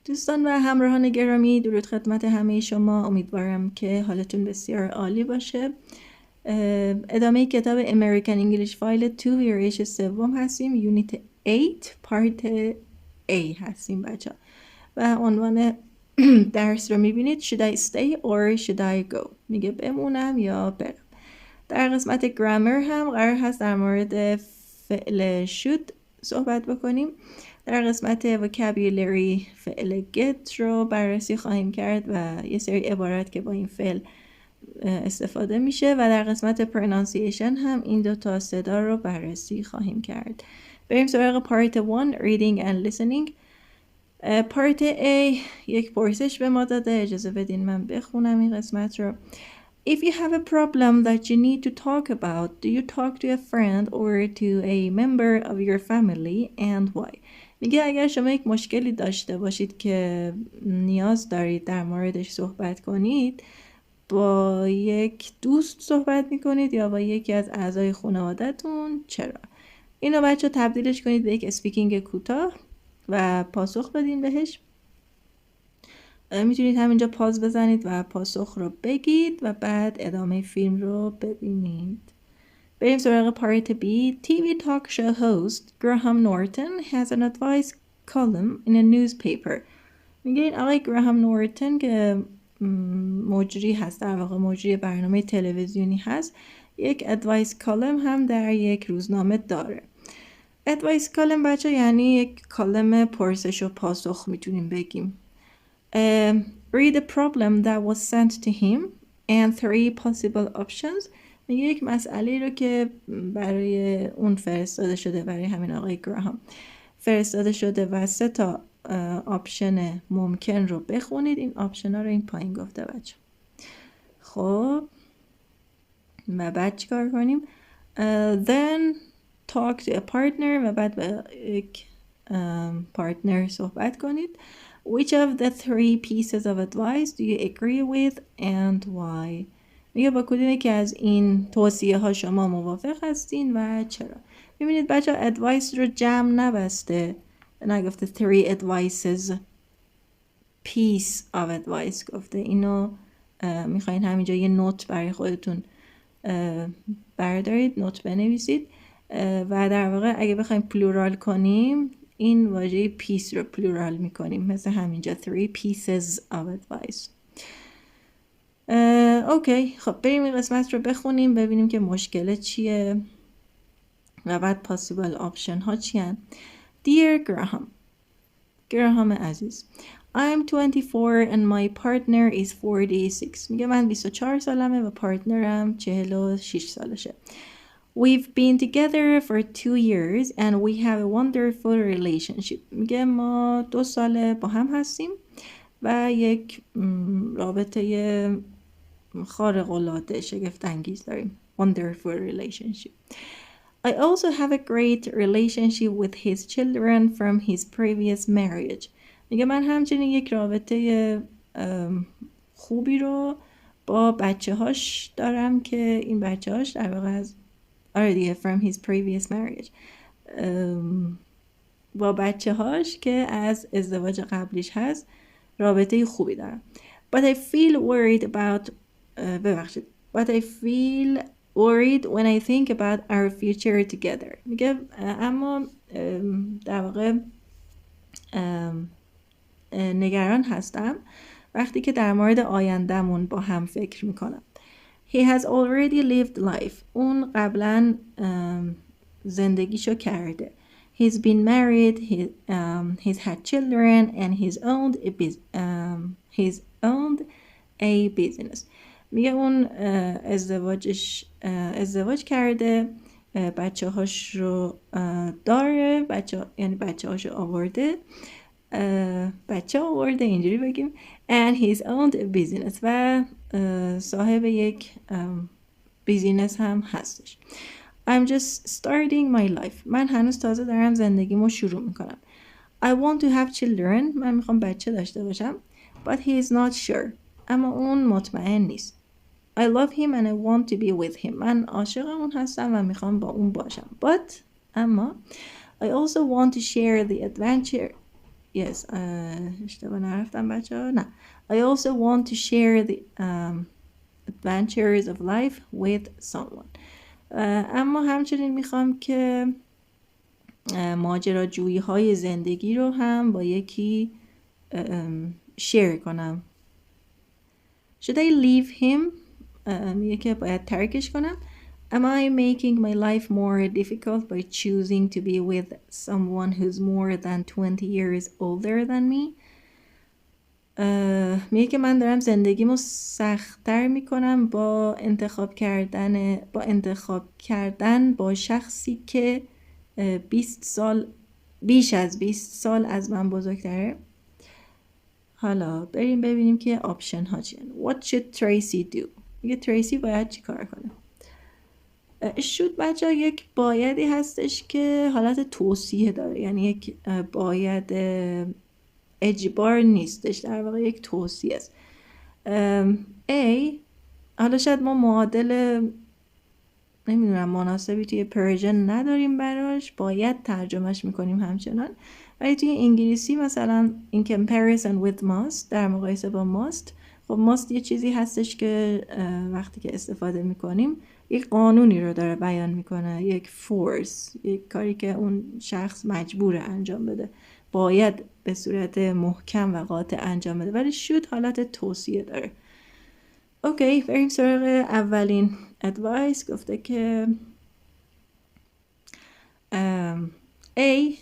دوستان و همراهان گرامی، درود خدمت همه شما. امیدوارم که حالتون بسیار عالی باشه. ادامه کتاب امریکن انگلیش فایل 2 ویرایش سوم هستیم. یونیت 8 پارت A هستیم بچه و عنوان درس رو میبینید. Should I stay or should I go؟ میگه بمونم یا برم. در قسمت گرامر هم قرار هست در مورد فعل should صحبت بکنیم. در قسمت vocabulary فعل get رو بررسی خواهیم کرد و یه سری عبارت که با این فعل استفاده میشه و در قسمت pronunciation هم این دو تا صدا رو بررسی خواهیم کرد. بریم سراغ پارت 1 reading and listening. پارت A یک پرسش به ما داده. اجازه بدین من بخونم این قسمت رو. If you have a problem that you need to talk about, do you talk to a friend or to a member of your family and why؟ میگه اگر شما یک مشکلی داشته باشید که نیاز دارید در موردش صحبت کنید، با یک دوست صحبت میکنید یا با یکی از اعضای خانواده‌تون؟ چرا؟ اینو بچه تبدیلش کنید به یک اسپیکینگ کوتاه و پاسخ بدین بهش. میتونید همینجا پاز بزنید و پاسخ رو بگید و بعد ادامه فیلم رو ببینید. بریم سراغ پارت B. TV talk show host Graham Norton has an advice column in a newspaper. میگه این آقای گراهام نورتن که مجری هست، در واقع مجری برنامه تلویزیونی هست، یک ادوایس کالم هم در یک روزنامه داره. ادوایس کالم بچه یعنی یک کالم پرسش و پاسخ میتونیم بگیم. Read the problem that was sent to him and 3 possible options. میگه یک مسئله رو که برای اون فرستاده شده، برای همین آقای گراهام فرستاده شده و 3 تا آپشن ممکن رو بخونید. این آپشن ها رو این پایین گفته بچه. خب و بعد چی کار کنیم؟ Then talk to a partner و بعد با یک پارتنر صحبت کنید. Which of the 3 pieces of advice do you agree with and why؟ میگه با کدومی که از این توصیه ها شما موافق هستین و چرا؟ میبینید بچه advice رو جمع نبسته، نگفته 3 advices piece of advice گفته. اینو میخواین همینجا یه نوت برای خودتون بردارید، نوت بنویسید و در واقع اگه بخوایم پلورال کنیم این واژه پیس رو پلورال میکنیم، مثل همینجا 3 pieces of advice. اوکی، خب بریم این قسمت رو بخونیم ببینیم که مشکل چیه و بعد possible option ها چیان. Dear گراهام عزیز، I'm 24 and my partner is 46. میگه من 24 سالمه و پارتنرم 46 سالشه. We've been together for 2 years and we have a wonderful relationship. میگه ما 2 ساله با هم هستیم و یک رابطه خارق‌العاده شگفت انگیز داریم. Wonderful relationship. I also have a great relationship with his children from his previous marriage. میگه من همچنین یک رابطه خوبی رو با بچه هاش دارم که این بچه هاش در واقع از from his previous marriage، با بچه هاش که از ازدواج قبلیش هست رابطه خوبی دارم. But I feel worried about But I feel worried when I think about our future together. میگه اما در واقع نگران هستم وقتی که در مورد آیندهمون با هم فکر میکنم. He has already lived life. اون قبلا زندگیشو کرده. He's been married, he's had children and he's owned a business. میگه اون ازدواج کرده، بچه هاش رو داره، یعنی بچه هاش رو آورده، اینجوری بگیم، and he's owned a business و صاحب یک بیزینس هم هستش. I'm just starting my life. من هنوز تازه دارم زندگیمو شروع میکنم. I want to have children. من میخوام بچه داشته باشم. But he is not sure. اما اون مطمئن نیست. I love him and I want to be with him. من عاشق اون هستم و میخوام با اون باشم. But اما I also want to share the yes اشتباه نرفتم بچه ها. نه I also want to share the adventures of life with someone. اما همچنین میخوام که ماجراجویی های زندگی رو هم با یکی شیر کنم. Should I leave him؟ میگه که باید ترکش کنم. Am I making my life more difficult by choosing to be with someone who's more than 20 years older than me؟ میگه که من دارم زندگیمو سخت‌تر میکنم با انتخاب کردن با شخصی که 20 سال بیش از 20 سال از من بزرگتره. حالا بریم ببینیم که آپشن ها چیه. What should Tracy do؟ میگه تریسی باید چی کار کنه؟ should بچه یک بایدی هستش که حالت توصیه داره، یعنی یک باید اجبار نیستش، در واقع یک توصیه است. A حالا شاید ما معادل نمیدونم مناسبی توی پرژن نداریم براش، باید ترجمهش میکنیم همچنان، ولی توی انگلیسی مثلا in comparison with must، در مقایسه با must، خب must یه چیزی هستش که وقتی که استفاده میکنیم یک قانونی رو داره بیان میکنه، یک فورس، یک کاری که اون شخص مجبوره انجام بده، باید به صورت محکم و قاطع انجام بده، ولی should حالت توصیه داره. اوکی بریم سراغ اولین ادوایس. گفته که A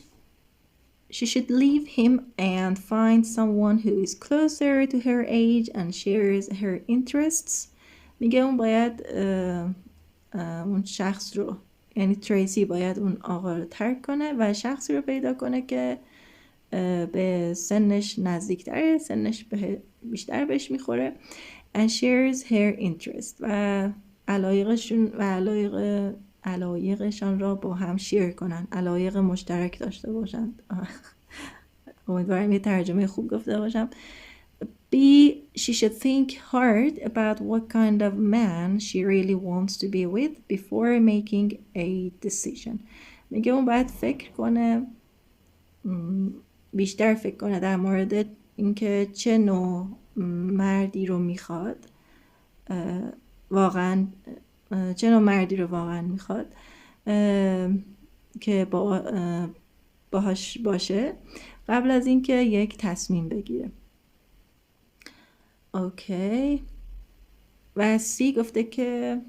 she should leave him and find someone who is closer to her age and shares her interests. میگه اون باید اون شخص رو، یعنی تریسی باید اون آقا رو ترک کنه و شخصی رو پیدا کنه که به سنش نزدیکتره، سنش بیشتر بهش میخوره and shares her interest و علایقشان را با هم شیر کنن، علایق مشترک داشته باشند. امیدوارم یه ترجمه خوب گفته باشم. B she should think hard about what kind of man she really wants to be with before making a decision. میگه اون باید فکر کنه، بیشتر فکر کنه در مورد اینکه چه نوع مردی رو میخواد، واقعا چه نوع مردی رو واقعا میخواد که باهاش باشه قبل از اینکه یک تصمیم بگیره. اوکی و سی گفته که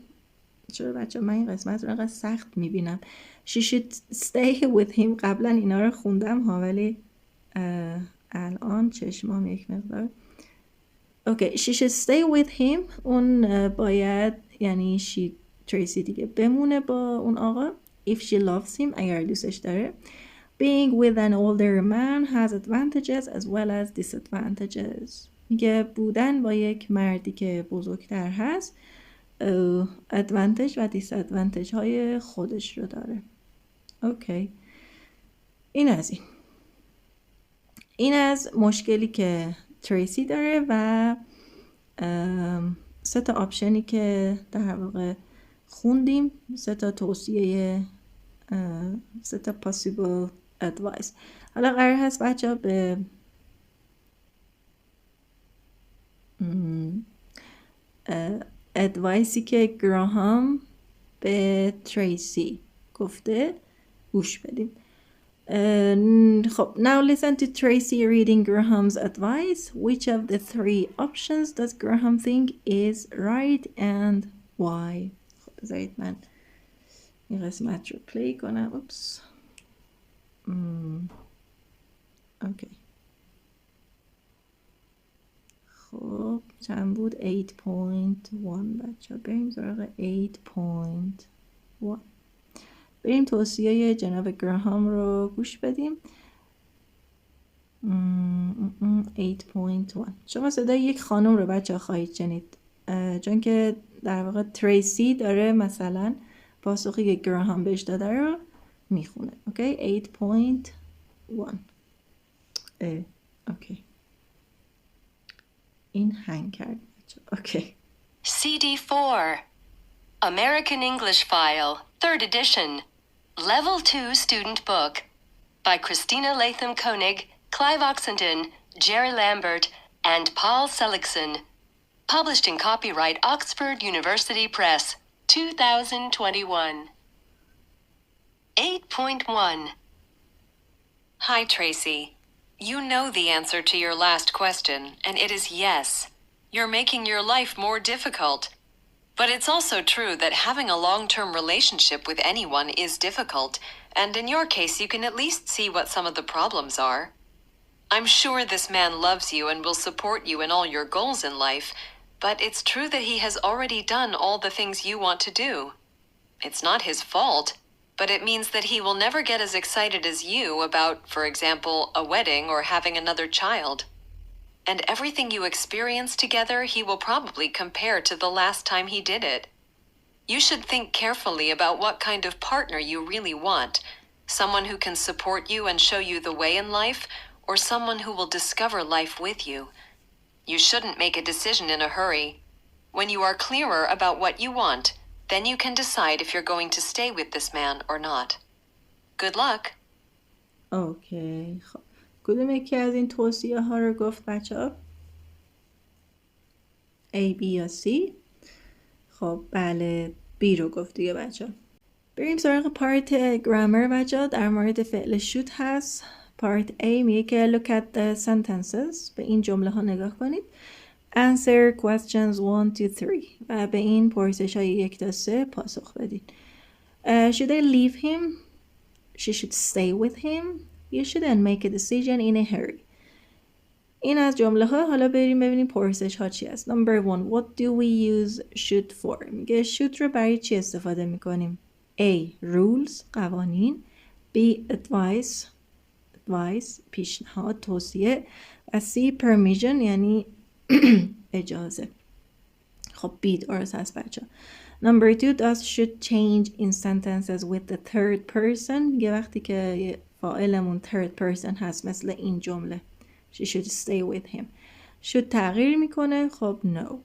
چرا بچه من این قسمت رو انقدر سخت میبینم. She should stay with him. قبلا اینا رو خوندم ها ولی الان چشمام یک مقدار. اوکی she should stay with him. اون باید، یعنی تریسی دیگه، بمونه با اون آقا. If she loves him، اگر دوستش داره. Being with an older man has advantages as well as disadvantages. میگه بودن با یک مردی که بزرگتر هست ادوانتج و دیسادوانتج های خودش رو داره. اوکی این از مشکلی که تریسی داره و 3 تا آپشنی که در واقع خوندیم، 3 تا توصیه، 3 تا possible advice. حالا قرار هست بچه ها به ادوایسی که گراهام به تریسی گفته گوش بدیم. خب now listen to Tracy reading Graham's advice. Which of the 3 options does Graham think is right and why؟ خب بذارید من این قسمت رو پلی کنم. اوپس اوکی خب چند بود؟ 8.1 بچه بریم سراغ 8.1. بریم توصیه جناب گراهام رو گوش بدیم. 8.1 شما صدای یک خانم رو بچه خواهید شنید، چون که در واقع تریسی داره مثلا پاسخی که گراهام بهش داده رو میخونه. اوکی 8.1 اوکی این هنگ کرد بچه. اوکی CD4 American English File 3rd edition Level 2 student book by Christina Latham Koenig, Clive Oxenden, Jerry Lambert, and Paul Seligson. Published in copyright Oxford University Press, 2021. 8.1. Hi, Tracy. You know the answer to your last question, and it is yes. You're making your life more difficult. But it's also true that having a long-term relationship with anyone is difficult, and in your case you can at least see what some of the problems are. I'm sure this man loves you and will support you in all your goals in life, but it's true that he has already done all the things you want to do. It's not his fault, but it means that he will never get as excited as you about, for example, a wedding or having another child. And everything you experience together, he will probably compare to the last time he did it. You should think carefully about what kind of partner you really want. Someone who can support you and show you the way in life, or someone who will discover life with you. You shouldn't make a decision in a hurry. When you are clearer about what you want, then you can decide if you're going to stay with this man or not. Good luck. اوکی خب کدوم یکی از این توصیه ها رو گفت بچه ها؟ A, B یا C؟ خب بله B رو گفت دیگه بچه ها. بریم سراغ پارت گرامر بچه ها. در مورد فعل should هست. پارت A میگه که look at the sentences. به این جمله ها نگاه کنید. Answer questions 1 to 3 و به این پرسش های 1 تا 3 پاسخ بدید. Should I leave him? She should stay with him. You shouldn't make a decision in a hurry. این از جمله ها. حالا بریم ببینیم پرسش ها چی است. Number 1. What do we use should for? میگه should رو برای چی استفاده میکنیم؟ A. Rules قوانین. B. Advice پیشنهاد توصیه. و C. Permission یعنی اجازه. خب B درست هست بچه. Number 2. Does should change in sentences with the third person. میگه وقتی که فاعلمون third person هست مثل این جمله She should stay with him. should تغییر میکنه. خب no.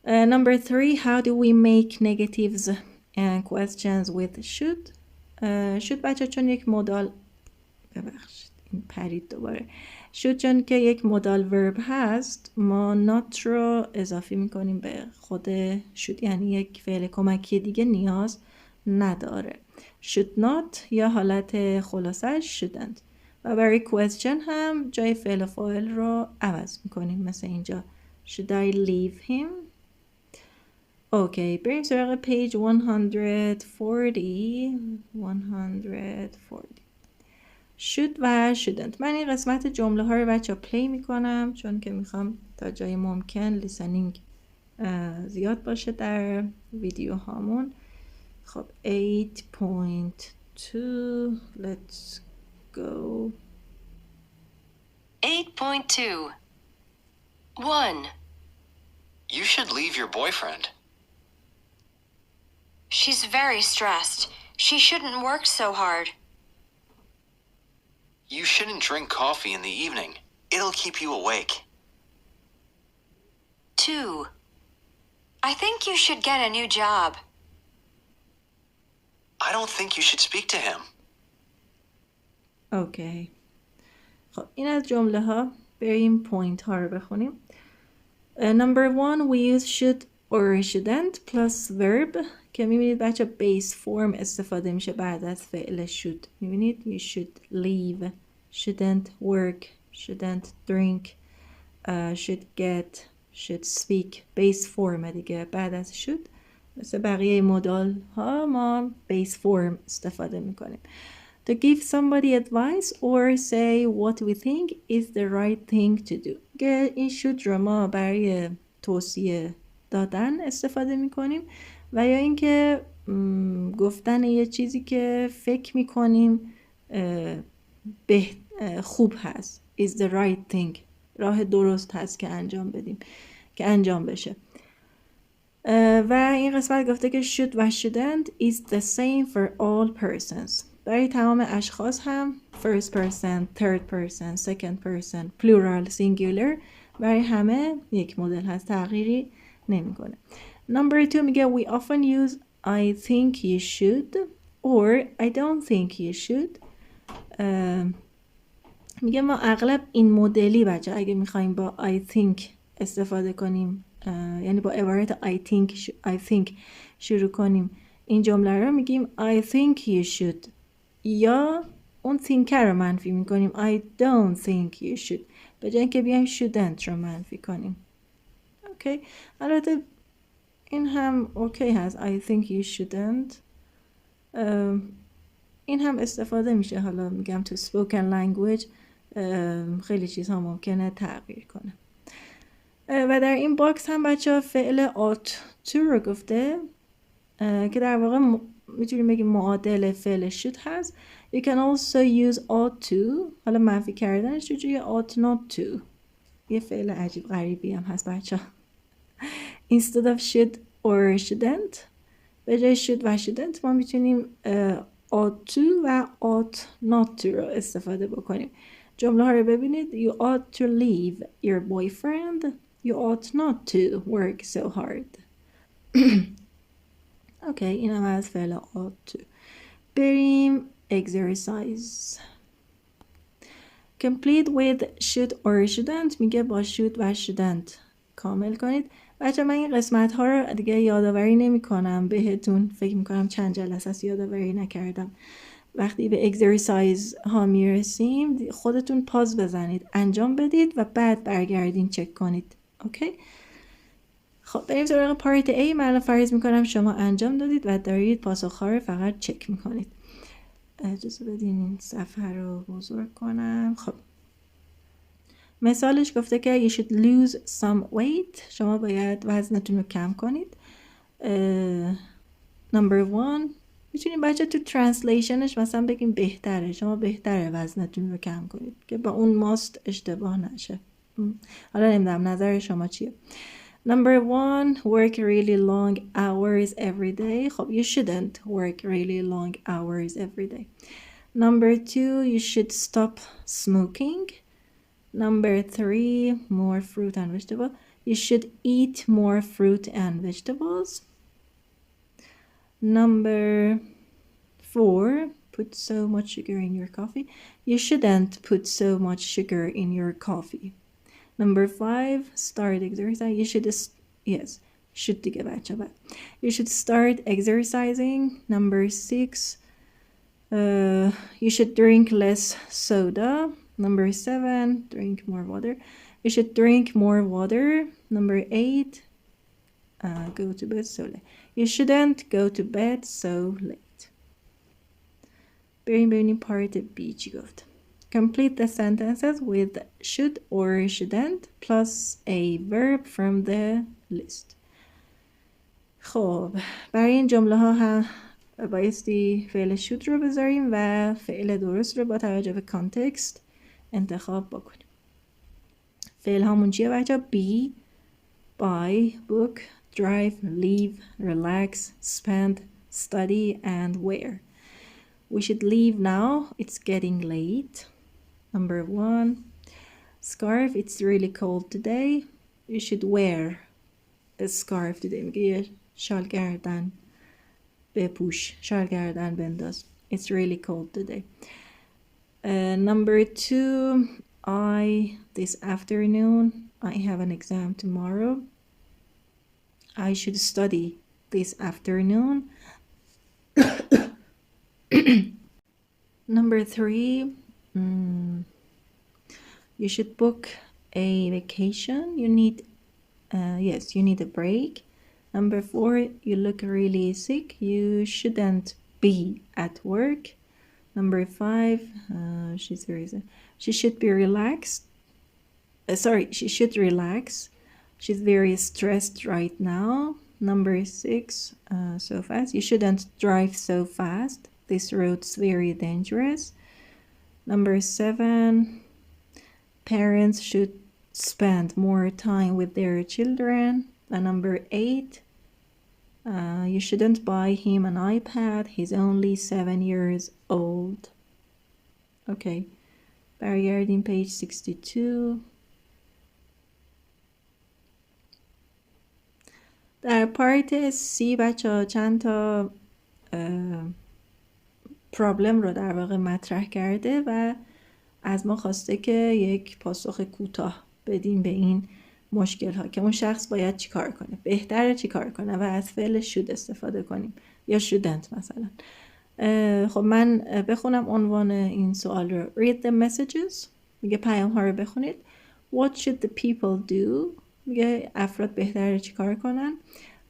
Number 3. How do we make negatives and questions with should? should بچه چون یک مودال ببخشید این پرید دوباره. should چون که یک مودال ورب هست ما not رو اضافی میکنیم به خود should یعنی یک فعل کمکی دیگه نیاز نداره. should not یا حالت خلاصش shouldn't. و برای question هم جای فعل فاعل رو عوض میکنیم مثل اینجا should I leave him. اوکی بریم سراغ page 140 should و shouldn't. من این قسمت جمله ها رو بچه پلی میکنم چون که میخوام تا جای ممکن لیسنینگ زیاد باشه در ویدیو هامون. خب 8.2 let's go. 8.2. 1. You should leave your boyfriend. She's very stressed. She shouldn't work so hard. You shouldn't drink coffee in the evening. It'll keep you awake. 2. I think you should get a new job. I don't think you should speak to him. اوکی خب این از جمله ها. بریم پوینت ها رو بخونیم. Number 1. We use should or shouldn't plus verb که میبینید بچه base form استفاده میشه بعد از فعل should. میبینید you should leave, shouldn't work, shouldn't drink, should get, should speak. base form دیگه بعد از should. مثل بقیه مدال ها ما base form استفاده میکنیم. To give somebody advice or say what we think is the right thing to do. این should رو ما برای توصیه دادن استفاده میکنیم و یا اینکه گفتن یه چیزی که فکر میکنیم خوب هست. is the right thing. راه درست هست که انجام بدیم که انجام بشه. و این قسمت گفته که should و shouldn't is the same for all persons. برای تمام اشخاص هم first person, third person, second person, plural, singular برای همه یک مدل هست تغییری نمیکنه. Number 2 میگه we often use I think you should or I don't think you should. میگه ما اغلب این مدلی بچه اگه میخوایم با I think استفاده کنیم، یعنی با عبارت I think شروع کنیم این جمله رو میگیم I think you should، یا اون think رو منفی میکنیم I don't think you should، به جای اینکه بیایم shouldn't رو منفی کنیم. اوکی، البته این هم اوکی هست I think you shouldn't. این هم استفاده میشه، حالا میگم تو spoken language خیلی چیزها ممکنه تغییر کنه. و در این باکس هم بچه ها فعل ought to رو گفته که در واقع میتونیم بگیم معادل فعل should هست. You can also use ought to، حالا منفی کردنش چجوریه ought not to، یه فعل عجیب غریبی هم هست بچه ها. Instead of should or shouldn't، به جای should و shouldn't ما میتونیم ought to و ought not to رو استفاده بکنیم. جمله ها رو ببینید. You ought to leave your boyfriend. You ought not to work so hard. اوکی، این هم از فعل ought to. بریم exercise. Complete with should or shouldn't، میگه با should و shouldn't کامل کنید. بچه من این قسمت ها رو دیگه یادآوری نمی کنم بهتون، فکر می کنم چند جلسه است یادآوری نکردم. وقتی به اکسرسایز ها می رسیم خودتون پاز بزنید، انجام بدید و بعد برگردین چک کنید. اوکی؟ خب بریم سراغ پارت A. من فرض می کنم شما انجام دادید و دارید پاسخ ها رو فقط چک می کنید. اجازه بدین این صفحه رو بزرگ کنم. خب مثالش گفته که you should lose some weight، شما باید وزنتون رو کم کنید. Number 1 میتونیم بچه تو ترنسلیشنش مثلا بگیم بهتره، شما بهتره وزنتون رو کم کنید که با اون ماست اشتباه نشه. حالا نمیدونم نظر شما چیه. Number 1 work really long hours every day. خب you shouldn't work really long hours every day. Number 2 you should stop smoking. Number 3 more fruit and vegetable. You should eat more fruit and vegetables. Number 4 put so much sugar in your coffee. You shouldn't put so much sugar in your coffee. Number 5 start exercise. You should should دیگه بچه بعد. You should start exercising. Number 6 you should drink less soda. Number 7 drink more water. You should drink more water. Number 8 go to bed so late. You shouldn't go to bed so late. بریم ببینیم پارت B چی گفت. Complete the sentences with should or shouldn't plus a verb from the list. خب برای این جمله ها هم بایستی فعل should رو بذاریم و فعل درست رو با توجه به کانتکست انتخاب بکنیم. فعل هامون چیه بچه؟ be، buy، book، drive، leave، relax، spend، study and wear. We should leave now. It's getting late. Number 1 scarf. It's really cold today. You should wear a scarf today. میگه شال گردن بپوش، شال گردن بنداز. It's really cold today. Number 2 this afternoon I have an exam tomorrow. I should study this afternoon. Number 3 you should book a vacation. You need you need a break. Number 4 you look really sick. You shouldn't be at work. Number 5 she's very sad. She should be relaxed. She should relax. She's very stressed right now. Number 6 so fast. You shouldn't drive so fast. This road's very dangerous. Number 7 parents should spend more time with their children. And number 8 you shouldn't buy him an iPad. He's only 7 years old. Okay. برگردیم page 62. در پارت C بچه ها چند تا پرابلم رو در واقع مطرح کرده و از ما خواسته که یک پاسخ کوتاه بدیم به این مشکل ها که اون شخص باید چی کار کنه، بهتره چی کار کنه و از فعل should استفاده کنیم یا shouldn't مثلا. خب من بخونم عنوان این سوال رو. Read the messages، میگه پیام ها رو بخونید. What should the people do، میگه افراد بهتره چی کار کنن.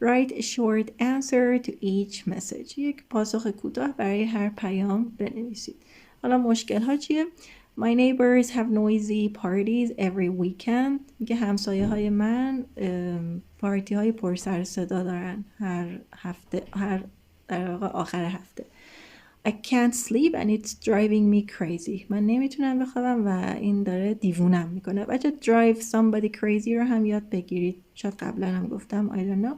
Write a short answer to each message، یک پاسخ کوتاه برای هر پیام بنویسید. حالا مشکل ها چیه؟ My neighbors have noisy parties every weekend، میگه همسایه های من پارتی های پر سر صدا دارن هر هفته، در واقع آخر هفته. I can't sleep and it's driving me crazy، من نمیتونم بخوابم و این داره دیوونم میکنه. بچه drive somebody crazy رو هم یاد بگیرید، شاید قبلا هم گفتم I don't know،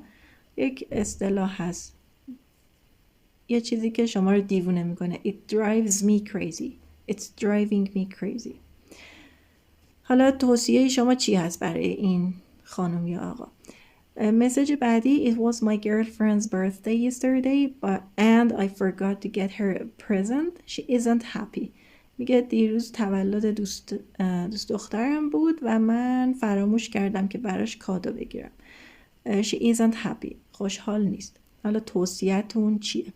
یک اصطلاح هست، یه چیزی که شما رو دیوونه میکنه. It drives me crazy، it's driving me crazy. حالا توصیه شما چی هست برای این خانم یا آقا؟ مسیج بعدی: It was my girlfriend's birthday yesterday and I forgot to get her a present. She isn't happy. میگه دیروز تولد دوست دخترم بود و من فراموش کردم که براش کادو بگیرم. She isn't happy. خوشحال نیست. حالا توصیه‌تون چیه؟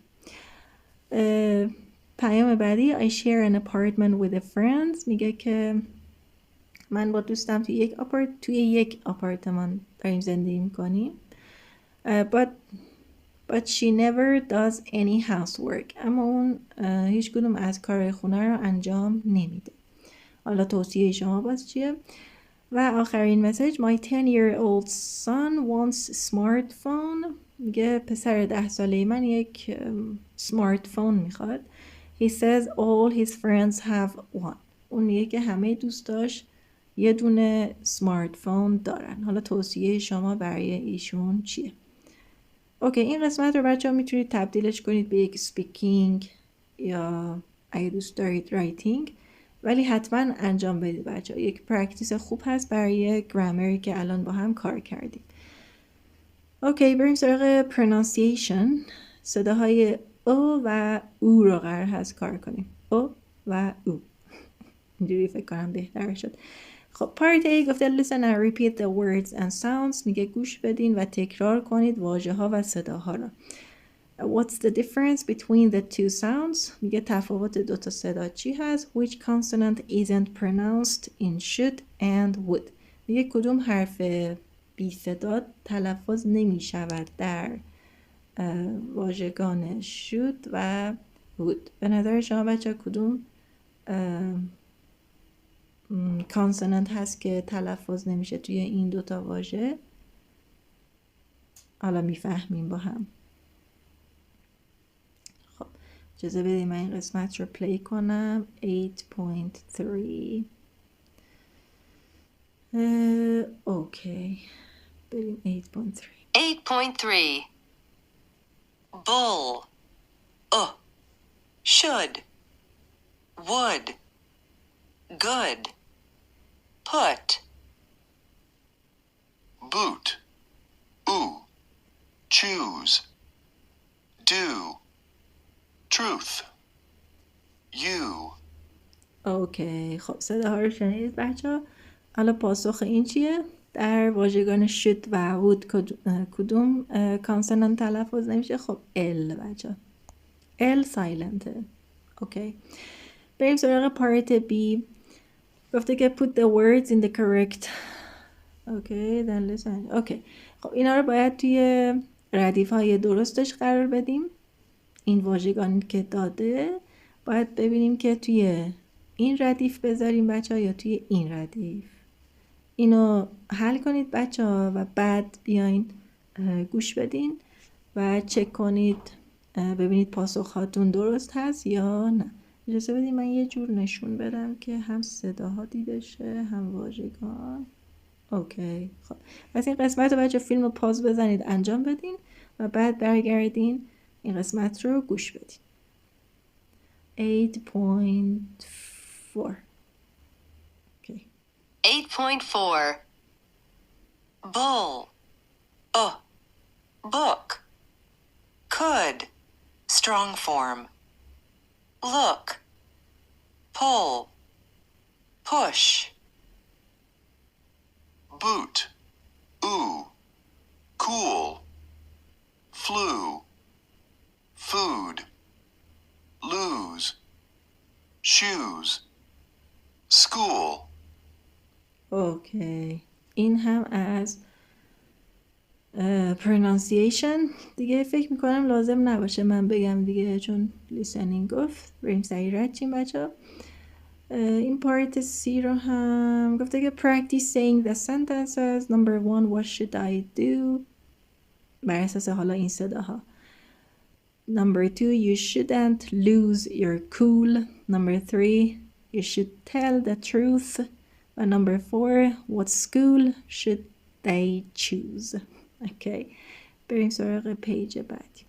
پیام بعدی: I share an apartment with a friend. میگه که من با دوستم توی یک آپارتمان داریم زندگی میکنیم. But she never does any housework. اما اون هیچ کدوم از کارهای خونه رو انجام نمیده. حالا توصیه شما باز چیه؟ و آخرین مسیج: My 10-year-old son wants a smartphone. میگه پسر 10 ساله من یک سمارت فون میخواد. He says all his friends have one. اون میگه که همه دوستاش یه دونه سمارت فون دارن. حالا توصیه شما برای ایشون چیه؟ اوکی، این قسمت رو بچه ها میتونید تبدیلش کنید به یک سپیکینگ یا اگه دوست دارید رایتینگ، ولی حتما انجام بدید بچه ها. یک پرکتیس خوب هست برای گرامری که الان با هم کار کردیم. اوکی، بریم سراغ پرونانسیشن. صداهای او و او رو قرار هست کار کنیم. او و او. اینجوری فکر کنم بهتر شد. خب پارت A گفته listen and repeat the words and sounds. میگه گوش بدین و تکرار کنید واژه ها و صداها را. What's the difference between the two sounds؟ میگه تفاوت دو تا صدا چی هست؟ Which consonant isn't pronounced in should and would؟ میگه کدوم حرف بی صدا تلفظ نمی شود در واژگان should و would. به نظر شما بچه کدوم کانسونانت هست که تلفظ نمیشه توی این دوتا واژه؟ حالا میفهمیم با هم. خب اجازه بدیم من این قسمت رو پلی کنم. 8.3 اوکی، بریم 8.3. 8.3 Bull should would good put Boot. Ooh. Choose. Do. Truth. You. اوکی، خب صداها رو شنیدید بچه ها. حالا پاسخ این چیه؟ در واژگان should و would کدوم کانسونانت تلفظ نمیشه؟ خب ال بچه ها. ال سایلنته. اوکی، بریم سراغ پارت B. گفته که put the words in the correct. اوکی، then listen. اوکی، خب اینا رو باید توی ردیف های درستش قرار بدیم. این واژگانی که داده باید ببینیم که توی این ردیف بذاریم بچه ها یا توی این ردیف. اینو حل کنید بچه ها و بعد بیاین گوش بدین و چک کنید ببینید پاسخ هاتون درست هست یا نه. اجازه بدید من یه جور نشون بدم که هم صداها دیده شه هم واژگان. اوکی، خب پس این قسمت رو بچه فیلم رو پاز بزنید انجام بدین و بعد برگردین این قسمت رو گوش بدین. 8.4 اوکی. 8.4 Bull book could strong form look pull push, boot, ooh, cool, flu, food, lose, shoes, school. اوکی، این هم از pronunciation دیگه فکر میکنم لازم نباشه من بگم دیگه، چون listening گفت. بریم سریع رد چیم بچه ها. این پارت سی رو هم گفته که practice saying the sentences. Number 1 what should I do، بر اساس حالا این صداها. Number 2 you shouldn't lose your cool. Number 3 you should tell the truth. و number 4 what school should they choose. اوکی، بریم سراغ پیج بعدی.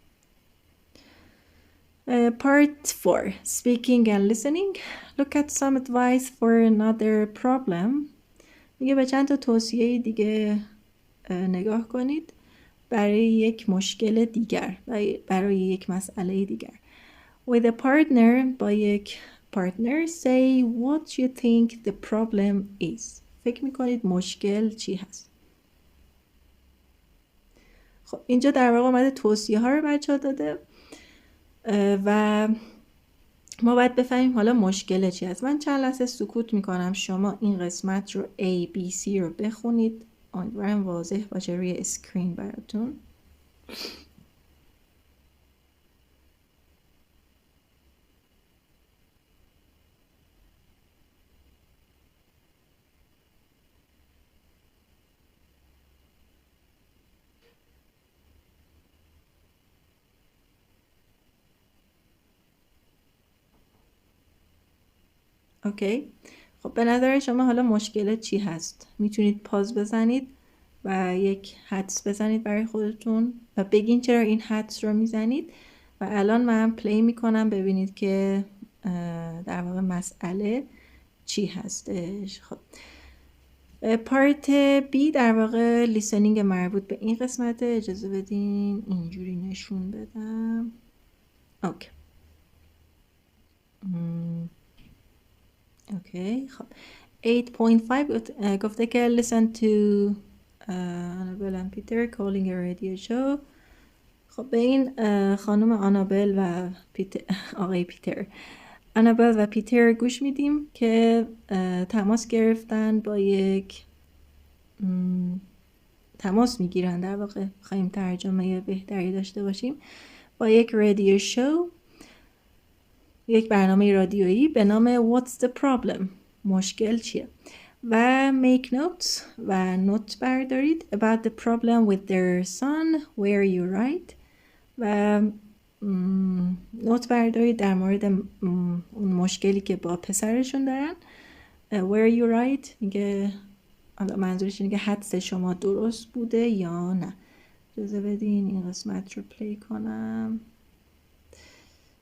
Part 4 Speaking and listening. Look at some advice for another problem. میگه به چند تا توصیه دیگه نگاه کنید برای یک مشکل دیگر، برای یک مسئله دیگر. With a partner، با یک partner. Say what you think the problem is. فکر میکنید مشکل چی هست؟ خب اینجا در واقع اومده توصیه ها رو بچه ها داده و ما باید بفهمیم حالا مشکل چی هست. من چند لحظه سکوت میکنم، شما این قسمت رو A, B, C رو بخونید، امیدوارم واضح باشه روی اسکرین براتون. اوکی، خب به نظر شما حالا مشکل چی هست؟ میتونید پاز بزنید و یک حدس بزنید برای خودتون و بگین چرا این حدس رو میزنید و الان من پلی میکنم ببینید که در واقع مسئله چی هستش. خب پارت بی در واقع لیسنینگ مربوط به این قسمت. اجازه بدین اینجوری نشون بدم. اوکی اوکی، خب 8.5 گفته که listen to Annabelle and Peter calling a radio show. خب به این خانم آنابل و آقای پیتر، آنابل و پیتر گوش میدیم که تماس گرفتن با یک تماس میگیرن، در واقع خواهیم ترجمه بهتری داشته باشیم، با یک رادیو شو، یک برنامه رادیویی به نام What's the problem؟ مشکل چیه؟ و make notes و نوت بردارید about the problem with their son where you write و نوت بردارید در مورد اون مشکلی که با پسرشون دارن. where you write میگه حالا منظورش اینه که حدس شما درست بوده یا نه. اجازه بدین این قسمت رو پلی کنم.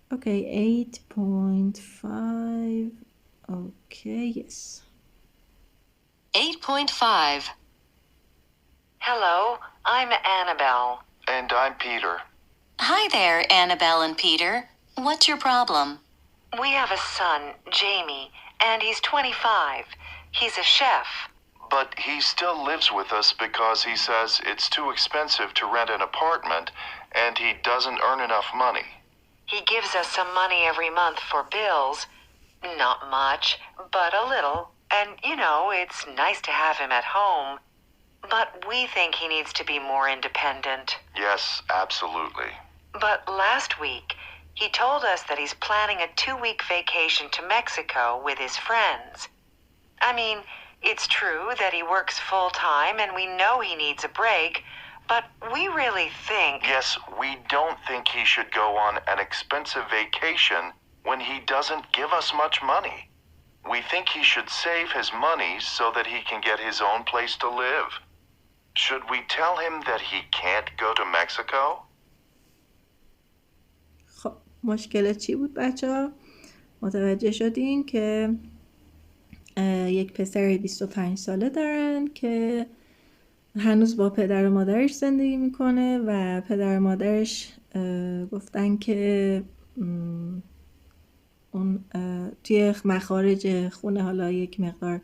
Okay, 8.5. Okay, yes. 8.5. Hello, I'm Annabelle. And I'm Peter. Hi there, Annabelle and Peter. What's your problem? We have a son, Jamie, and he's 25. He's a chef. But he still lives with us because he says it's too expensive to rent an apartment and he doesn't earn enough money. He gives us some money every month for bills. Not much, but a little. And, you know, it's nice to have him at home. But we think he needs to be more independent. Yes, absolutely. But last week, he told us that he's planning a 2-week vacation to Mexico with his friends. I mean, it's true that he works full-time and we know he needs a break, but we really think... Yes, we don't think he should go on an expensive vacation when he doesn't give us much money. We think he should save his money so that he can get his own place to live. Should we tell him that he can't go to Mexico? خب مشکل چی بود بچه ها؟ متوجه شدین که یک پسر 25 ساله دارن که هنوز با پدر و مادرش زندگی میکنه و پدر و مادرش گفتن که اون توی مخارج خونه حالا یک مقدار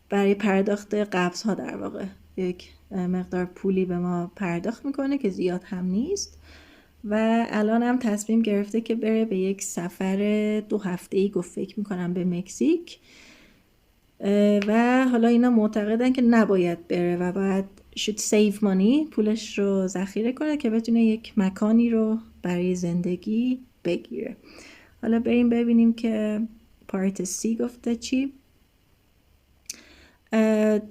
برای پرداخت قبض ها در واقع یک مقدار پولی به ما پرداخت میکنه که زیاد هم نیست و الان هم تصمیم گرفته که بره به یک سفر 2 هفته‌ای، گفت فکر میکنم به مکزیک، و حالا اینا معتقدن که نباید بره و باید should save money، پولش رو ذخیره کنه که بتونه یک مکانی رو برای زندگی بگیره. حالا بریم ببینیم که پارت سی گفته چی.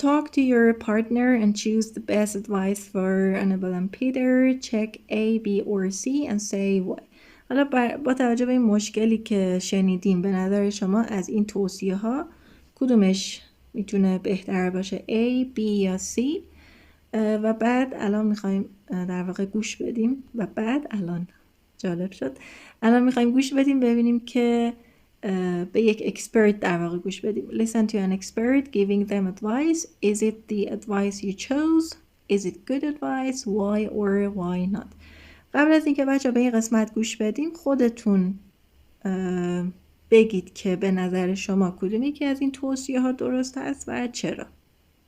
Talk to your partner and choose the best advice for Annabelle and Peter. Check A, B or C and say why. حالا با توجه به این مشکلی که شنیدیم به نظر شما از این توصیه ها کدومش میتونه بهتر باشه، A, B یا C؟ و بعد الان میخوایم در واقع گوش بدیم و بعد الان جالب شد، الان میخوایم گوش بدیم ببینیم که به یک اکسپرت در واقع گوش بدیم. Listen to an expert giving them advice. Is it the advice you chose? Is it good advice? Why or why not? قبل از اینکه بچه به این قسمت گوش بدیم خودتون بگید که به نظر شما کدومی که از این توصیه ها درست هست و چرا.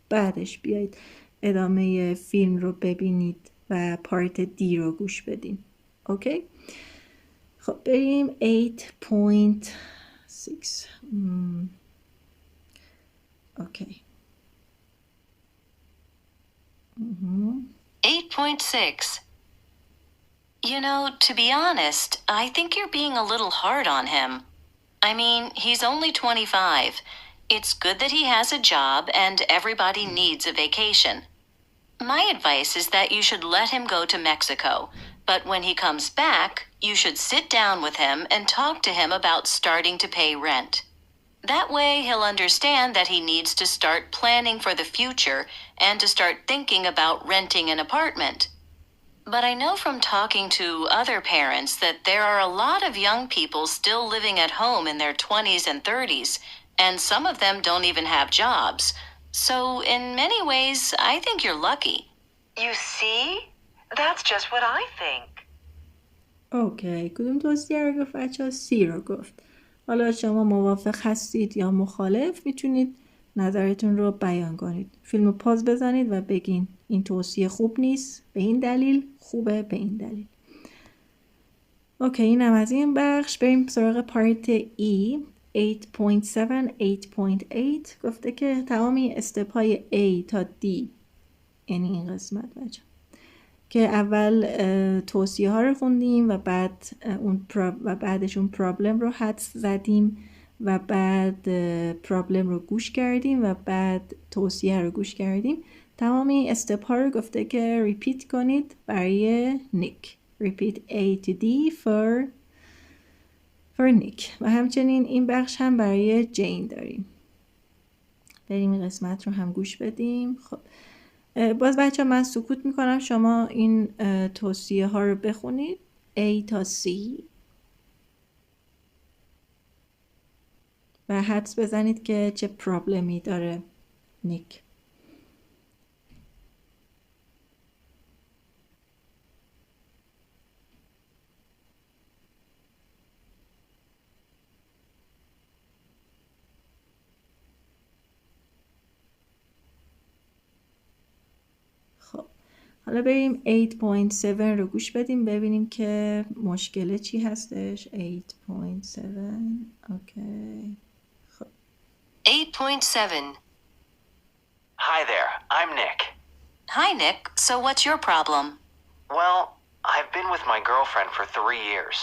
بعدش بیایید ادامه فیلم رو ببینید و پارت دی رو گوش بدین. اوکی؟ خب بریم 8.6. اوکی. 8.6. You know, to be honest, I think you're being a little hard on him. I mean, he's only 25. It's good that he has a job and everybody needs a vacation. My advice is that you should let him go to Mexico, but when he comes back, you should sit down with him and talk to him about starting to pay rent. That way, he'll understand that he needs to start planning for the future and to start thinking about renting an apartment. But I know from talking to other parents that there are a lot of young people still living at home in their 20s and 30s, and some of them don't even have jobs. So, in many ways, I think you're lucky. You see? That's just what I think. اوکی، کدوم توصیه رو گفت بچه؟ سی رو گفت. حالا شما موافق هستید یا مخالف میتونید نظرتون رو بیان کنید. فیلم رو پاز بزنید و بگین این توصیه خوب نیست به این دلیل، خوبه به این دلیل. اوکی، اینم از این بخش. بریم سراغ پارت ای 8.7. 8.8 گفته که تمامی استپ های A تا D، یعنی این قسمت بچه، که اول توصیه ها رو خوندیم و بعد بعدش اون پرابلم رو حدس زدیم و بعد پرابلم رو گوش کردیم و بعد توصیه رو گوش کردیم. تمام این استپ ها رو گفته که ریپیت کنید برای نیک. Repeat A to D for نیک. و همچنین این بخش هم برای جین داریم. بریم این قسمت رو هم گوش بدیم. خب باز بچه من سکوت میکنم، شما این توصیه ها رو بخونید A تا C و حدس بزنید که چه پرابلمی داره نیک. حالا بریم 8.7 رو گوش بدیم ببینیم که مشکل چی هستش. 8.7. اوکی. خب 8.7. Hi there, I'm Nick. Hi, Nick. So what's your problem? Well, I've been with my girlfriend for 3 years.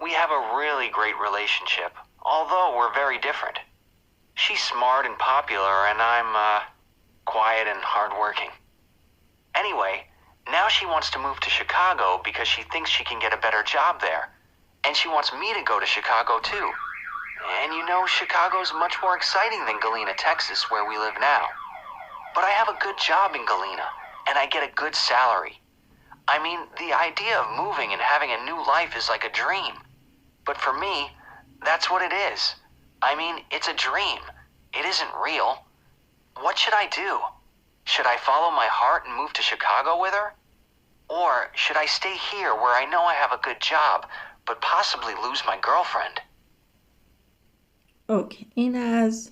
We have a really great relationship, although we're very different. She's smart and popular, and I'm, quiet and hardworking. Anyway, now she wants to move to Chicago because she thinks she can get a better job there. And she wants me to go to Chicago too. And you know, Chicago's much more exciting than Galena, Texas, where we live now. But I have a good job in Galena, and I get a good salary. I mean, the idea of moving and having a new life is like a dream. But for me, that's what it is. I mean, it's a dream. It isn't real. What should I do? Should I follow my heart and move to Chicago with her? Or should I stay here where I know I have a good job, but possibly lose my girlfriend? اوکی، این از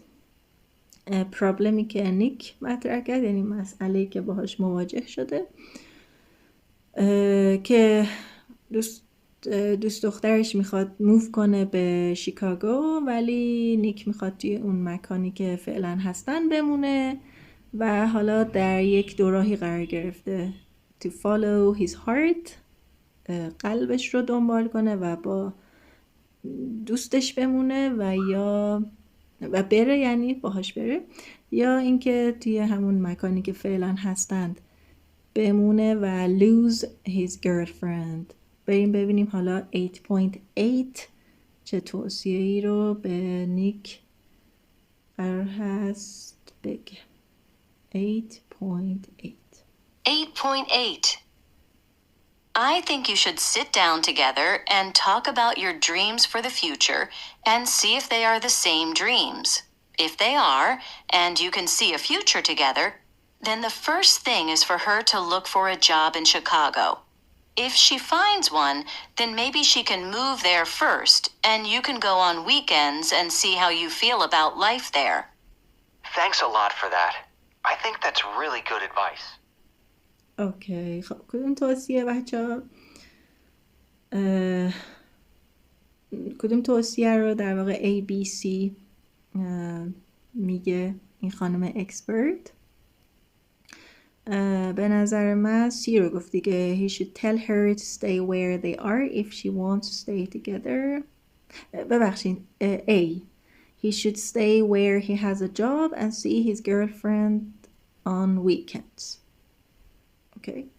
پرابلمی که نیک مطرح کرد، یعنی مسئله‌ای که باهاش مواجه شده که دوست دخترش میخواد موو کنه به شیکاگو، ولی نیک میخواد توی اون مکانی که فعلا هستن بمونه و حالا در یک دوراهی قرار گرفته to follow his heart، قلبش رو دنبال کنه و با دوستش بمونه و بره، یعنی باهاش بره، یا اینکه توی همون مکانی که فعلا هستند بمونه و lose his girlfriend. بریم ببینیم حالا 8.8 چه توصیه‌ای رو به نیک قرار هست بگه. 8.8 8.8. I think you should sit down together and talk about your dreams for the future and see if they are the same dreams. If they are, and you can see a future together, then the first thing is for her to look for a job in Chicago. If she finds one, then maybe she can move there first, and you can go on weekends and see how you feel about life there. Thanks a lot for that. I think that's really good advice. اوکی، خب کدوم توصیه بچه‌ها؟ کدوم توصیه رو در واقع ABC میگه این خانم اکسپرت؟ به نظر من C رو گفت دیگه. He should tell her to stay where they are if she wants to stay together. ببخشید A. He should stay where he has a job and see his girlfriend on weekends. اوکی،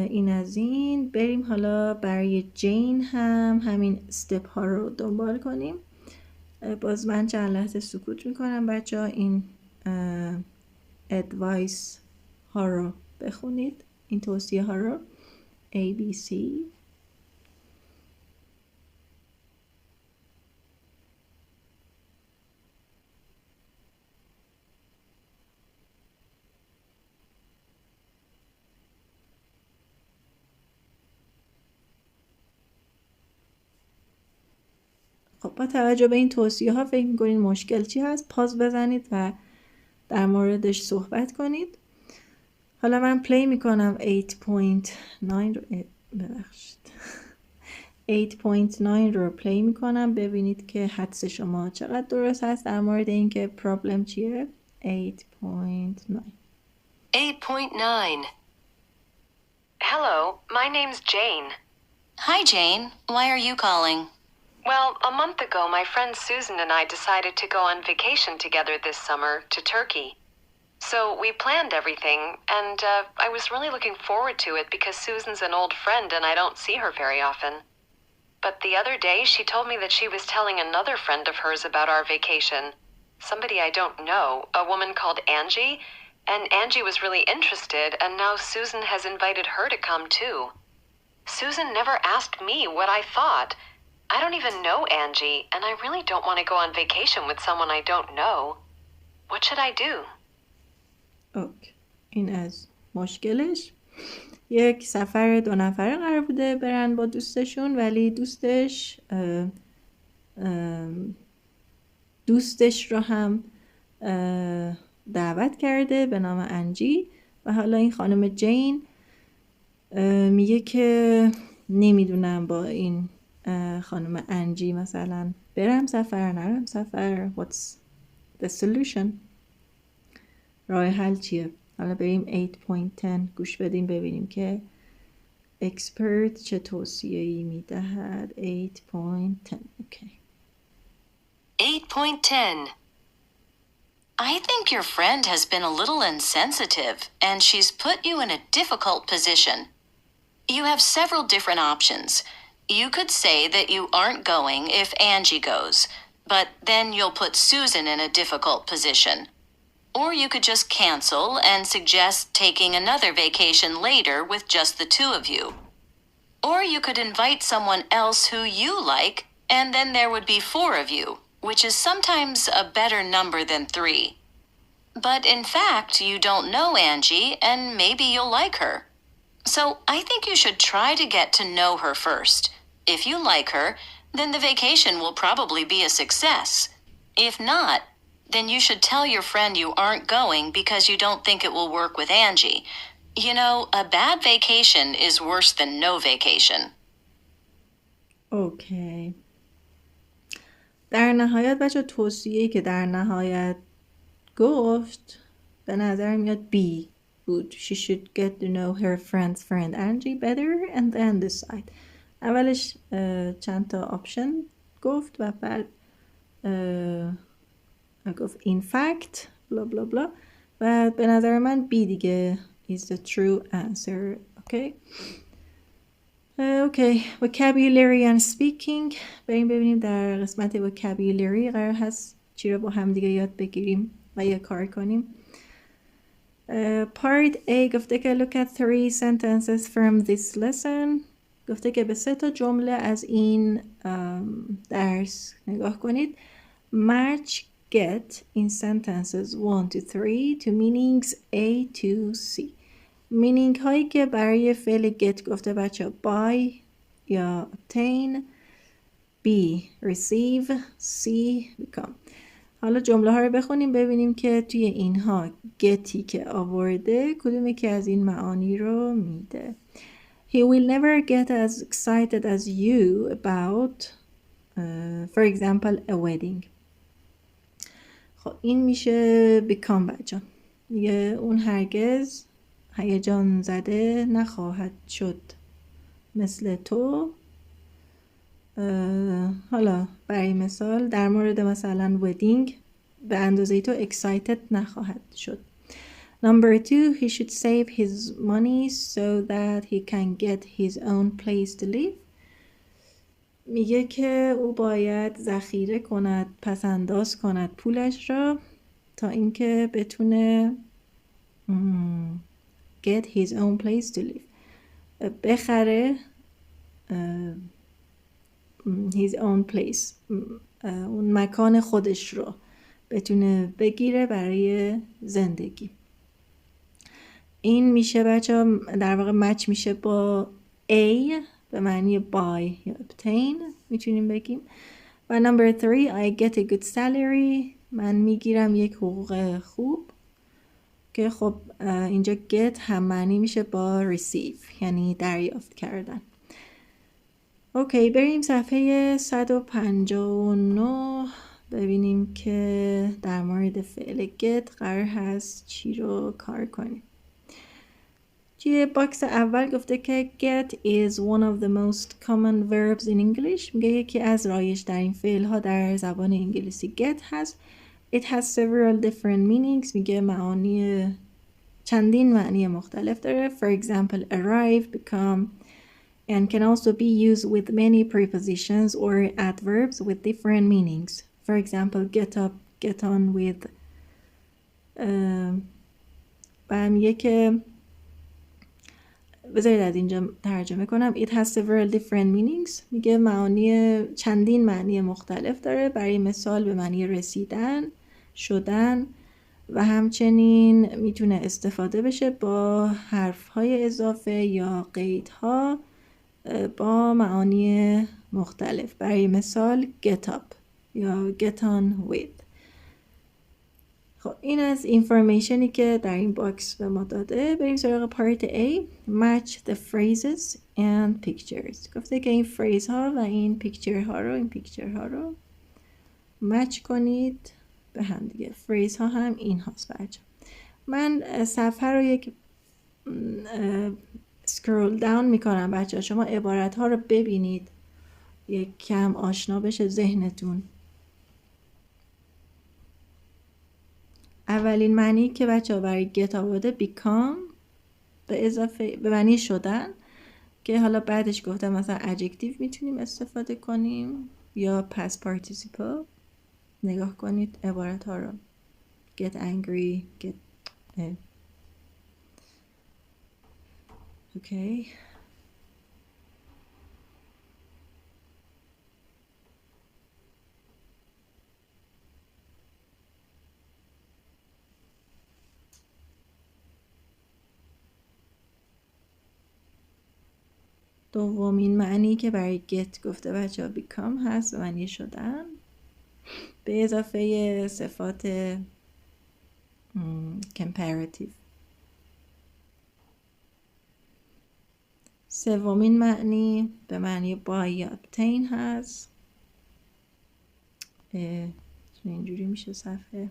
این از این. بریم حالا برای جین هم همین استپ ها رو دنبال کنیم. باز من چند لحظه سکوت میکنم بچه ها، این ادوایس ها رو بخونید، این توصیه ها رو ABC. خب با توجه به این توصیه ها فکر میکنید مشکل چی هست؟ پاز بزنید و در موردش صحبت کنید. حالا من پلی میکنم 8.9 رو، ببخشید 8.9 رو پلی میکنم، ببینید که حدس شما چقدر درست هست در مورد اینکه پرابلم چیه. 8.9 8.9. Hello, my name's Jane. Hi, Jane. Why are you calling? Well, a month ago, my friend Susan and I decided to go on vacation together this summer to Turkey. So we planned everything, and I was really looking forward to it because Susan's an old friend and I don't see her very often. But the other day, she told me that she was telling another friend of hers about our vacation. Somebody I don't know, a woman called Angie, and Angie was really interested, and now Susan has invited her to come too. Susan never asked me what I thought. I don't even know Angie, and I really don't want to go on vacation with someone I don't know. What should I do? اوکی، این از مشکلش. یک سفر 2 نفره قرار بوده برن با دوستشون، ولی دوستش رو هم دعوت کرده به نام انجی و حالا این خانم جین میگه که نمیدونم با این خانم انجی مثلا برم سفر نرم سفر. What's the solution؟ راه حل چیه؟ حالا بریم 8.10 گوش بدیم ببینیم که اکسپرت چه توصیه‌ای میدهد. 8.10 اوکی. 8.10. I think your friend has been a little insensitive, and she's put you in a difficult position. You have several different options. You could say that you aren't going if Angie goes, but then you'll put Susan in a difficult position. Or you could just cancel and suggest taking another vacation later with just the two of you. Or you could invite someone else who you like, and then there would be 4 of you, which is sometimes a better number than 3. But in fact, you don't know Angie, and maybe you'll like her. So I think you should try to get to know her first. If you like her, then the vacation will probably be a success. If not, then you should tell your friend you aren't going because you don't think it will work with Angie. You know, a bad vacation is worse than no vacation. اوکی. در نهایت بچه توصیه‌ای که در نهایت گفت به نظر میاد B بود. She should get to know her friend's friend Angie better and then decide. اولش چند تا آپشن گفت و بعد گفت in fact بلا بلا بلا و به نظر من B دیگه is the true answer. Okay. اوکی. vocabulary and speaking. بریم ببینیم در قسمت vocabulary قرار هست چی رو با هم دیگه یاد بگیریم و یه کار کنیم. Part A گفته که look at 3 sentences from this lesson. گفته که به 3 تا جمله از این درس نگاه کنید. Match get in sentences 1 to 3 to meanings A to C. meaning هایی که برای فعل get گفته بچه buy یا obtain، B receive، C become. حالا جمله ها رو بخونیم ببینیم که توی اینها getی که آورده کدومی که از این معانی رو میده. He will never get as excited as you about for example a wedding. خب این میشه become بچه. میگه اون هرگز هیجان زده نخواهد شد مثل تو. حالا برای مثال در مورد مثلا wedding به اندازه تو excited نخواهد شد. Number 2, he should save his money so that he can get his own place to live. میگه که او باید ذخیره کند، پس انداز کند پولش را تا اینکه بتونه get his own place to live. بخره his own place اون مکان خودش رو بتونه بگیره برای زندگی. این میشه بچه در واقع مچ میشه با A به معنی buy یا obtain میتونیم بگیم. و number 3 I get a good salary. من میگیرم یک حقوق خوب که خب اینجا get هم معنی میشه با receive یعنی دریافت کردن. اوکی بریم صفحه 159 ببینیم که در مورد فعل get قرار هست چی رو کار کنیم. توی باکس اول گفته که get is one of the most common verbs in English. میگه یکی از رایج ترین فعل ها در زبان انگلیسی get هست. It has several different meanings. میگه معانی چندین معنی مختلف داره. For example, arrive, become, and can also be used with many prepositions or adverbs with different meanings. For example, get up, get on with. و میگه که بذارید از اینجا ترجمه کنم. It has several different meanings. میگه معانی چندین معنی مختلف داره. برای مثال به معنی رسیدن، شدن و همچنین میتونه استفاده بشه با حرفهای اضافه یا قیدها با معانی مختلف. برای مثال get up یا get on with. خب این از اینفورمیشنی که در این باکس به ما داده. بریم سراغ پارت A. Match the phrases and pictures. گفته که این فریز ها و این پیکچر ها رو مچ کنید به هم دیگه. فریز ها هم این هاست بچه. من صفحه رو یک سکرول داون میکنم بچه. شما عبارت ها رو ببینید یک کم آشنا بشه ذهنتون. اولین معنی که بچه ها برای get آورده become به اضافه به معنی شدن که حالا بعدش گفته مثلا adjective میتونیم استفاده کنیم یا past participle. نگاه کنید عبارت ها رو. get angry, get okay. دومین معنی که برای get گفته بچه ها become هست، معنی شدن به اضافه صفات comparative. سومین معنی به معنی buy یا obtain هست. اینجوری میشه صفحه.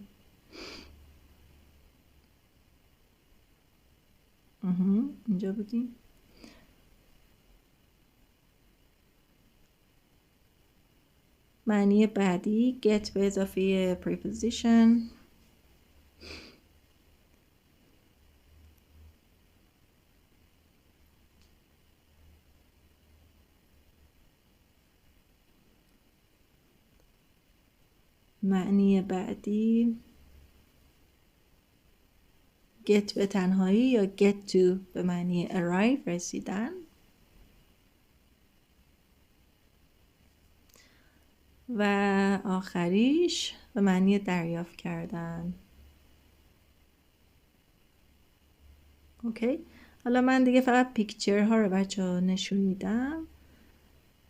اینجا بودیم. معنی بعدی get به اضافه preposition. معنی بعدی get به تنهایی یا get to به معنی arrive رسیدن. و آخریش به معنی دریافت کردن. اوکی، حالا من دیگه فقط پیکچر ها رو بچه ها نشون میدم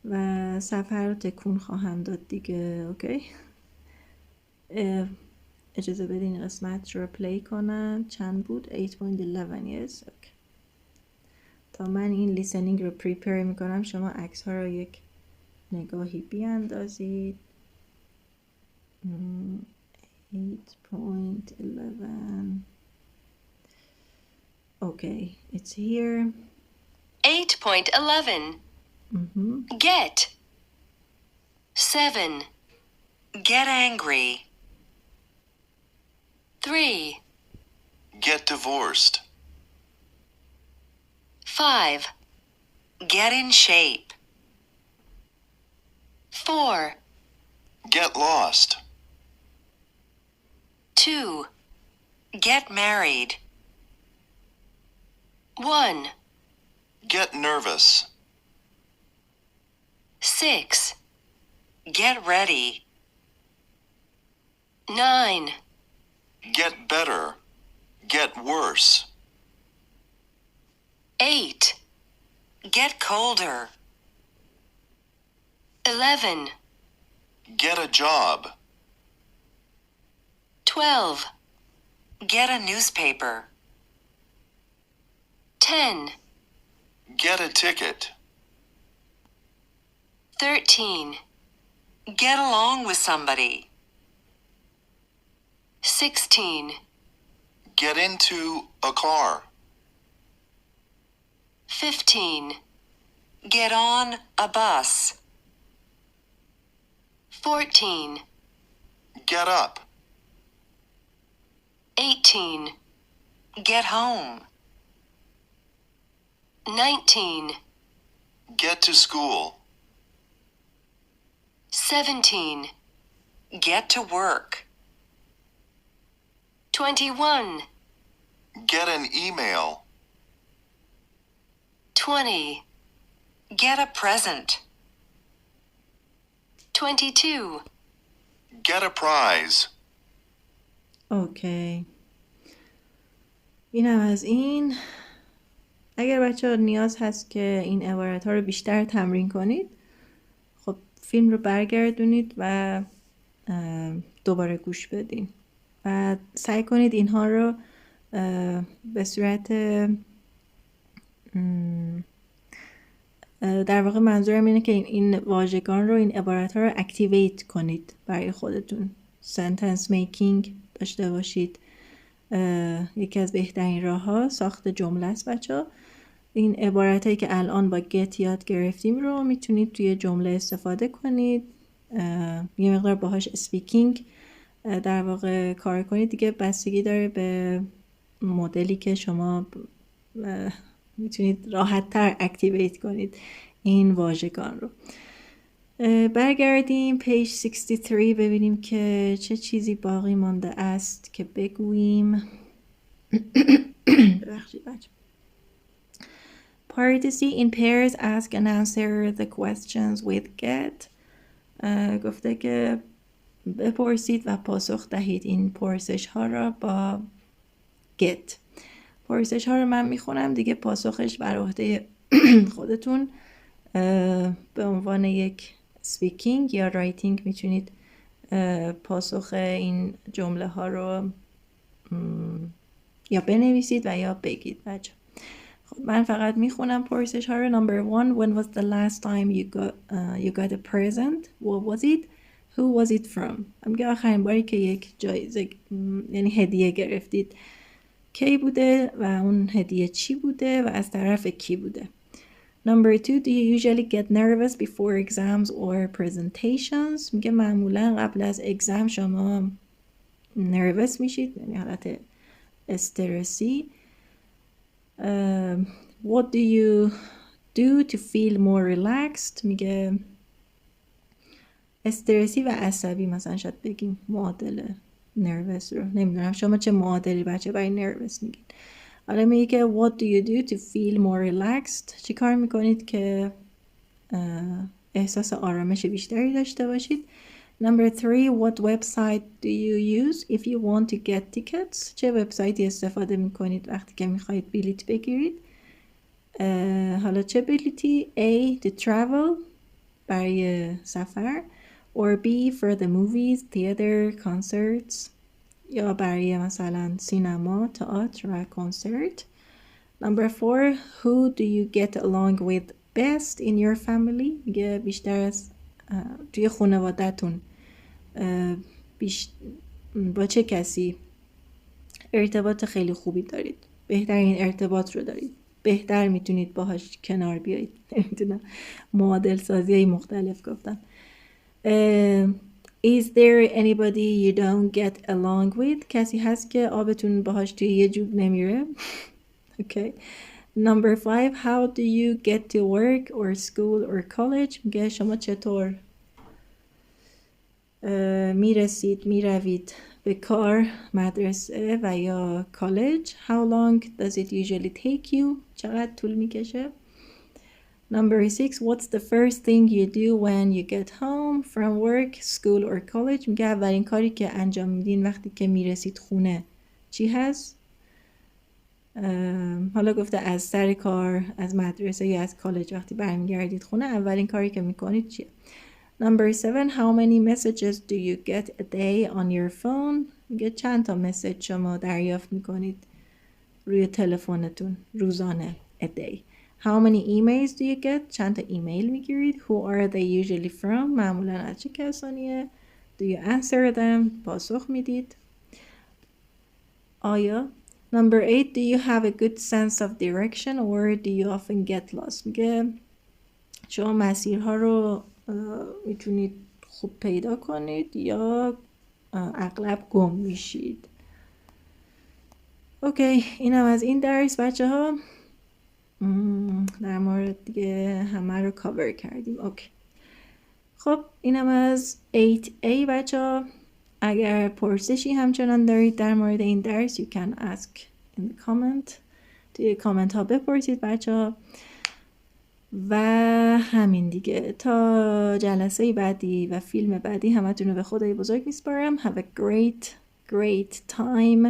و صفحه رو تکون خواهم داد دیگه. اوکی، اجازه بدین قسمت رو پلی کنم. چند بود؟ 8.11 yes. اوکی. تا من این لیسنینگ رو پریپر میکنم شما عکس ها رو یک نگاهی بیاندازید. 8.11 Okay, it's here. 8.11 Get. 7 Get angry. 3 Get divorced. 5 Get in shape. 4 Get lost. 2 Get married. 1 Get nervous. 6 Get ready. 9 Get better. Get worse. 8 Get colder. 11 Get a job. 12 Get a newspaper. 10 Get a ticket. 13 Get along with somebody. 16 Get into a car. 15 Get on a bus. 14 Get up. 18 Get home. 19 Get to school. 17 Get to work. 21 Get an email. 20 Get a present. 22 Get a prize. اوکی، اینم از این. اگر بچه ها نیاز هست که این عبارت ها رو بیشتر تمرین کنید، خب فیلم رو برگردونید و دوباره گوش بدین و سعی کنید اینها رو به صورت در واقع منظورم اینه که این واژگان رو، این عبارت ها رو اکتیویت کنید برای خودتون. سنتنس میکینگ داشته باشید. یکی از بهترین راه ها ساخت جمله است بچه ها. این عبارت هایی که الان با get یاد گرفتیم رو میتونید توی جمله استفاده کنید. یه مقدار باهاش اسپیکینگ در واقع کار کنید دیگه. بستگی داره به مدلی که شما میتونید راحت تر اکتیویت کنید این واژگان رو. برگردیم پیج 63 ببینیم که چه چیزی باقی مانده است که بگوییم. ببخشید بچه. Party in pairs ask and answer the questions with get. گفته که بپرسید و پاسخ دهید این پرسش ها را با get. پرسش ها رو من میخونم دیگه، پاسخش بر عهده خودتون به عنوان یک سپیکینگ یا رایتینگ میتونید پاسخ این جمله ها رو یا بنویسید و یا بگید بچه. خب من فقط میخونم پرسش ها رو. Number 1, when was the last time you got a present? What was it? Who was it from? میگه آخرین باری که یک جایزه یعنی هدیه گرفتید کی بوده و اون هدیه چی بوده و از طرف کی بوده. Number 2, do you usually get nervous before exams or presentations? میگه معمولا قبل از اگزم شما نروس میشید، یعنی حالت استرسی. What do you do to feel more relaxed? میگه استرسی و عصبی مثلا شاید بگیم معادل نروس رو. نمیدونم شما چه معادلی بچه برای نروس میگید. حالا میگه که what do you do to feel more relaxed؟ چی کار میکنید که احساس آرامش بیشتری داشته باشید. Number 3, what website do you use if you want to get tickets؟ چه وبسایتی استفاده میکنید وقتی که میخواید بلیط بگیرید. حالا چه بلیطی؟ A, to travel برای سفر or B, for the movies, theater, concerts یا برای مثلا سینما، تئاتر و کنسرت. Number 4, who do you get along with best in your family؟ میگه بیشتر از توی خانواده‌تون با چه کسی ارتباط خیلی خوبی دارید، بهترین ارتباط رو دارید، بهتر میتونید باهاش کنار بیایید. نمیدونم معادل سازی های مختلف گفتن. Is there anybody you don't get along with؟ کسی هست که آبتون باهاش توی یه جوب نمیره. Okay. Number 5, how do you get to work or school or college؟ میگه شما چطور میرسید میروید به کار، مدرسه و یا کالج. How long does it usually take you؟ چقدر طول میکشه. Number 6, what's the first thing you do when you get home from work, school or college؟ میگه اولین کاری که انجام میدین وقتی که میرسید خونه چی هست؟ حالا گفته از سر کار، از مدرسه یا از کالج وقتی برمیگردید خونه اولین کاری که میکنید چیه؟ Number 7, how many messages do you get a day on your phone؟ میگه چند تا مسیج شما دریافت میکنید روی تلفنتون روزانه. a day. How many emails do you get؟ چند تا ایمیل میگیرید. Who are they usually from؟ معمولا از چه کسانیه. Do you answer them؟ پاسخ میدید آیا. Number 8, do you have a good sense of direction or do you often get lost؟ میگه شما مسیرها رو میتونید خوب پیدا کنید یا اغلب گم میشید. اوکی، اینم از این درس بچه ها. در مورد دیگه همه رو کاور کردیم. اوکی، خب اینم از 8A بچه ها. اگر پرسشی همچنان دارید در مورد این درس you can ask in the comment. توی کامنت ها بپرسید بچه ها. و همین دیگه، تا جلسه بعدی و فیلم بعدی همتون رو به خدای بزرگ میسپارم. Have a great time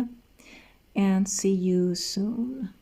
and see you soon.